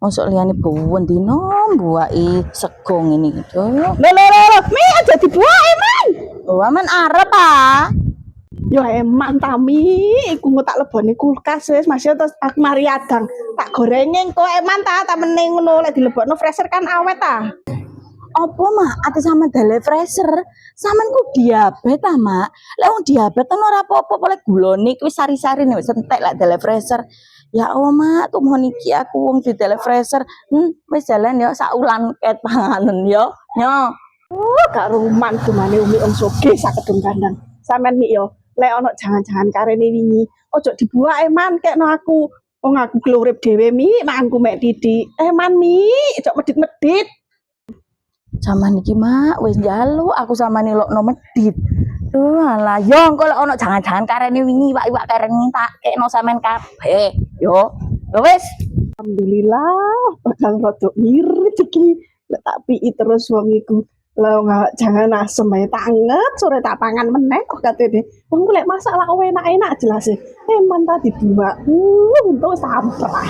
Mosok liyane buwen dino mbuaki sego ngene gitu. Lho, mi aja dibuake, Man. Oh, aman arep ah. Yo eman tami, iku engko tak lebone kulkas wis Mas terus aku mari adang. Tak gorenge engko eman tak meneng ngono lek dilebokno freezer kan awet ta. Apa mak ate sama dele freezer sampean ku diabetes ta mak lek wong diabetes ora apa-apa lek gulone wis sari-sari nek wis entek lek dele freezer ya Allah mak tumohon iki aku wong di dele freezer wis jalan ya sak ulan ket panganen yo nyo Gak ruman dumane umi om soge sakedung kandang. Sampean mi yo lek ono jangan-jangan karene wingi ojo dibuake man kekno aku. Wong aku glurip dhewe mi manganku mek titik. Man mi, ojo medit-medit. sama niki mak wis njaluk aku sama nilokno medit tuh alah yo engko lek ono jangan-jangan karene wingi iwak-iwak karene tak kekno sampean kabeh yo wis Alhamdulillah bakal rada irit iki. Lek tak piki terus wong iku. Lah nggak jangan asem ae tanget sore tak pangan meneh kok katene. Wong lek masak lak enak-enak jelas e. Man tadi dibuak. Untuk sampah.